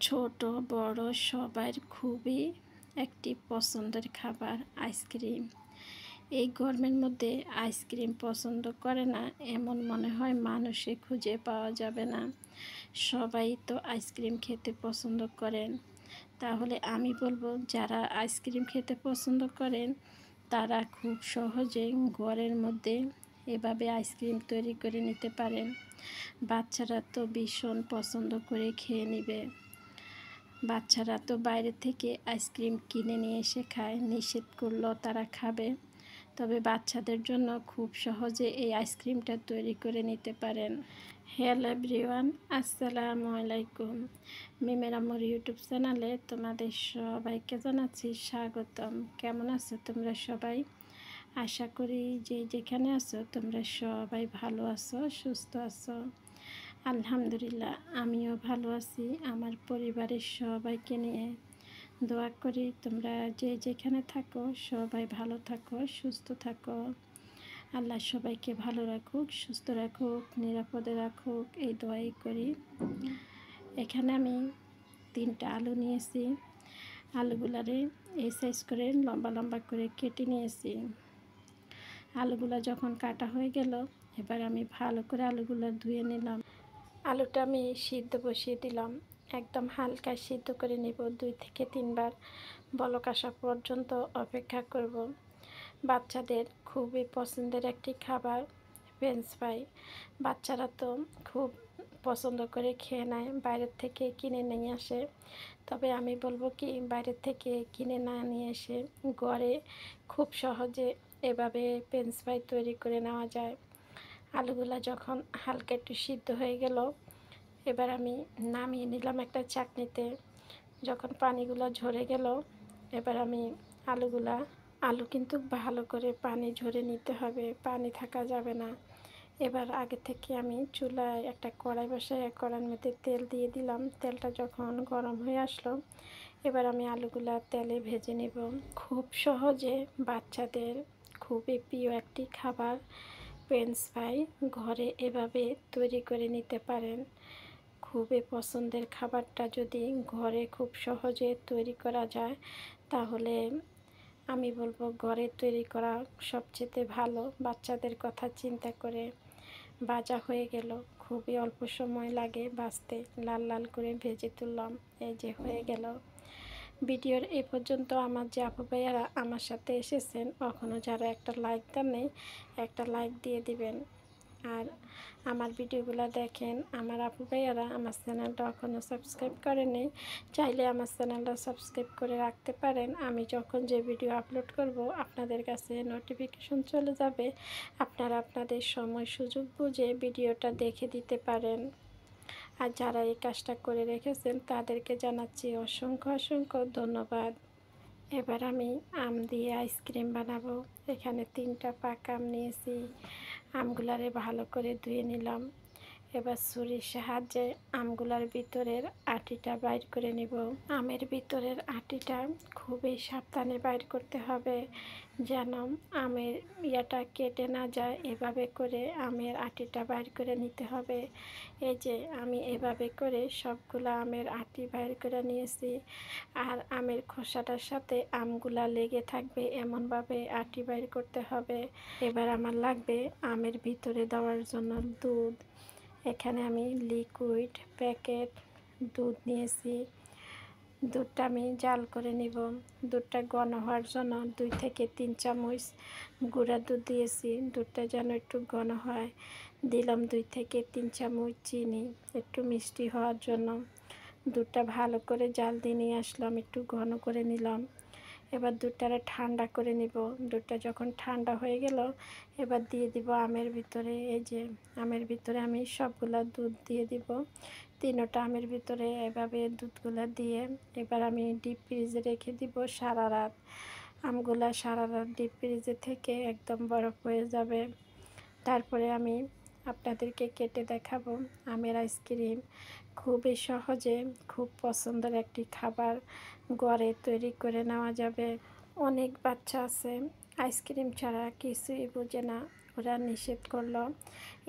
ছোট বড় সবার খুবই একটি পছন্দের খাবার আইসক্রিম। এই গরমের মধ্যে আইসক্রিম পছন্দ করে না এমন মনে হয় মানুষে খুঁজে পাওয়া যাবে না। সবাই তো আইসক্রিম খেতে পছন্দ করেন। তাহলে আমি বলবো যারা আইসক্রিম খেতে পছন্দ করেন তারা খুব সহজে ঘরের মধ্যে এভাবে আইসক্রিম তৈরি করে নিতে পারেন। বাচ্চারা তো ভীষণ পছন্দ করে খেয়ে নেবে। বাচ্চারা তো বাইরে থেকে আইসক্রিম কিনে নিয়ে এসে খায়, নিষেধ করলেও তারা খাবে। তবে বাচ্চাদের জন্য খুব সহজে এই আইসক্রিমটা তৈরি করে নিতে পারেন। হ্যালো এভরিওয়ান, আসসালামু আলাইকুম। মিমের আম্মুর ইউটিউব চ্যানেলে তোমাদের সবাইকে জানাচ্ছি স্বাগতম। কেমন আছো তোমরা সবাই? আশা করি যে যেখানে আছো তোমরা সবাই ভালো আছো, সুস্থ আছো। আলহামদুলিল্লাহ আমিও ভালো আছি। আমার পরিবারের সবাইকে নিয়ে দোয়া করি তোমরা যে যেখানে থাকো সবাই ভালো থাকো, সুস্থ থাকো। আল্লাহ সবাইকে ভালো রাখুক, সুস্থ রাখুক, নিরাপদে রাখুক, এই দোয়াই করি। এখানে আমি 3টা আলু নিয়েছি। আলুগুলারে এই সাইজ করে লম্বা লম্বা করে কেটে নিয়েছি। আলুগুলা যখন কাটা হয়ে গেল, এবার আমি ভালো করে আলুগুলো ধুয়ে নিলাম। আলুটা আমি সিদ্ধ বসিয়ে দিলাম। একদম হালকা সিদ্ধ করে নেব, 2 থেকে 3 বার বলক আসা পর্যন্ত অপেক্ষা করব। বাচ্চাদের খুবই পছন্দের একটি খাবার ফ্রেঞ্চ ফ্রাই। বাচ্চারা তো খুব পছন্দ করে খেয়ে নেয়, বাইরের থেকে কিনে নিয়ে আসে। তবে আমি বলবো কি, বাইরের থেকে কিনে না নিয়ে এসে ঘরে খুব সহজে এভাবে ফ্রেঞ্চ ফ্রাই তৈরি করে নেওয়া যায়। আলুগুলা যখন হালকা একটু সিদ্ধ হয়ে গেল, এবার আমি নামিয়ে নিলাম একটা চাটনিতে। যখন পানিগুলো ঝরে গেল, এবার আমি আলু কিন্তু ভালো করে পানি ঝরে নিতে হবে, পানি থাকা যাবে না। এবার আগে থেকে আমি চুলায় একটা কড়াই বসায় কড়াইয়ের মধ্যে তেল দিয়ে দিলাম। তেলটা যখন গরম হয়ে আসলো, এবার আমি আলুগুলা তেলে ভেজে নেব। খুব সহজে বাচ্চাদের খুবই প্রিয় একটি খাবার ফ্রেঞ্চ ফ্রাই ঘরে এভাবে তৈরি করে নিতে পারেন। খুবই পছন্দের খাবারটা যদি ঘরে খুব সহজে তৈরি করা যায়, তাহলে আমি বলবো ঘরে তৈরি করা সবচেয়ে ভালো। বাচ্চাদের কথা চিন্তা করে ভাজা হয়ে গেল, খুবই অল্প সময় লাগে ভাজতে। লাল লাল করে ভেজে তুললাম, এই যে হয়ে গেল। ভিডিওর এই পর্যন্ত আমার যে আপু ভাইয়ারা আমার সাথে এসেছেন, এখনও যারা একটা লাইক দেন নেই, একটা লাইক দিয়ে দিবেন। আর আমার ভিডিওগুলো দেখেন আমার আপু ভাইয়ারা আমার চ্যানেলটা এখনও সাবস্ক্রাইব করেনি, চাইলে আমার চ্যানেলটা সাবস্ক্রাইব করে রাখতে পারেন। আমি যখন যে ভিডিও আপলোড করব আপনাদের কাছে নোটিফিকেশন চলে যাবে। আপনারা আপনাদের সময় সুযোগ বুঝে ভিডিওটা দেখে দিতে পারেন। আর যারা এই কাজটা করে রেখেছেন তাদেরকে জানাচ্ছি অসংখ্য অসংখ্য ধন্যবাদ। এবার আমি আম দিয়ে আইসক্রিম বানাবো। এখানে 3টা পাকা আম নিয়েছি। আমগুলারে ভালো করে ধুয়ে নিলাম। এবার ছুরির সাহায্যে আমগুলার ভিতরের আটিটা বাইর করে নিব। আমের ভিতরের আটিটা খুবই সাবধানে বাইর করতে হবে, যেন আমের ইয়াটা কেটে না যায়। এভাবে করে আমের আটিটা বাইর করে নিতে হবে। এই যে আমি এভাবে করে সবগুলা আমের আটি বাইর করে নিয়েছি। আর আমের খোসাটার সাথে আমগুলা লেগে থাকবে এমনভাবে আটি বাইর করতে হবে। এবার আমার লাগবে আমের ভিতরে দেওয়ার জন্য দুধ। এখানে আমি লিকুইড প্যাকেট দুধ নিয়েছি। দুধটা আমি জাল করে নিব। দুধটা ঘন হওয়ার জন্য 2 থেকে 3 চামচ গুঁড়া দুধ দিয়েছি। দুধটা যেন একটু ঘন হয়, দিলাম 2 থেকে 3 চামচ চিনি একটু মিষ্টি হওয়ার জন্য। দুধটা ভালো করে জাল দিয়ে নিয়ে আসলাম, একটু ঘন করে নিলাম। এবার দুধটারে ঠান্ডা করে নিব। দুধটা যখন ঠান্ডা হয়ে গেল, এবার দিয়ে দিব আমের ভিতরে। এই যে আমের ভিতরে আমি সবগুলা দুধ দিয়ে দিব, 3টা আমের ভিতরে এভাবে দুধগুলা দিয়ে এবার আমি ডিপ ফ্রিজে রেখে দিব সারা রাত। আমগুলা সারা রাত ডিপ ফ্রিজে থেকে একদম বরফ হয়ে যাবে। তারপরে আমি আপনাদেরকে কেটে দেখাবো আমের আইসক্রিম। খুবই সহজে খুব পছন্দের একটি খাবার ঘরে তৈরি করে নেওয়া যাবে। অনেক বাচ্চা আছে আইসক্রিম ছাড়া কিছুই বোঝে না, ওরা নিষেধ করলো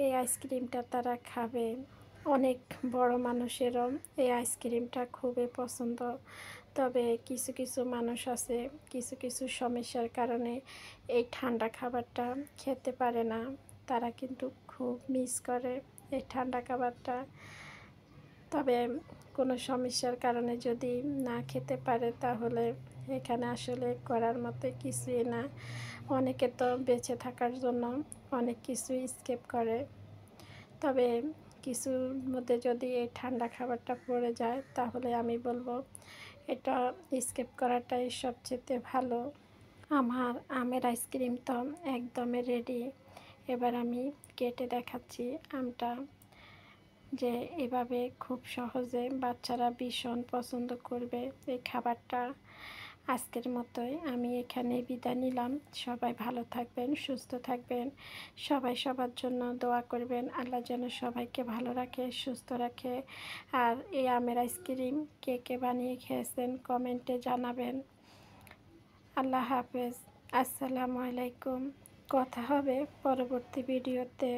এই আইসক্রিমটা তারা খাবে। অনেক বড় মানুষেরও এই আইসক্রিমটা খুবই পছন্দ। তবে কিছু কিছু মানুষ আছে কিছু কিছু সমস্যার কারণে এই ঠান্ডা খাবারটা খেতে পারে না। তারা কিন্তু খুব মিস করে এই ঠান্ডা খাবারটা। তবে কোনো সমস্যার কারণে যদি না খেতে পারে তাহলে এখানে আসলে করার মতো কিছুই না। অনেকে তো বেঁচে থাকার জন্য অনেক কিছু স্কিপ করে। তবে কিছুর মধ্যে যদি এই ঠান্ডা খাবারটা পড়ে যায় তাহলে আমি বলবো এটা স্কিপ করাটাই সবচেয়ে ভালো। আমার আমের আইসক্রিম তো একদমই রেডি। এবার আমি কেটে দেখাচ্ছি আমটা, যে এভাবে খুব সহজে বাচ্চারা ভীষণ পছন্দ করবে এই খাবারটা। আজকের মতোই আমি এখানে বিদায় নিলাম। সবাই ভালো থাকবেন, সুস্থ থাকবেন। সবাই সবার জন্য দোয়া করবেন, আল্লাহ যেন সবাইকে ভালো রাখে, সুস্থ রাখে। আর এই আমের আইসক্রিম কে কে বানিয়ে খেয়েছেন কমেন্টে জানাবেন। আল্লাহ হাফেজ, আসসালামু আলাইকুম। কথা হবে পরবর্তী ভিডিওতে।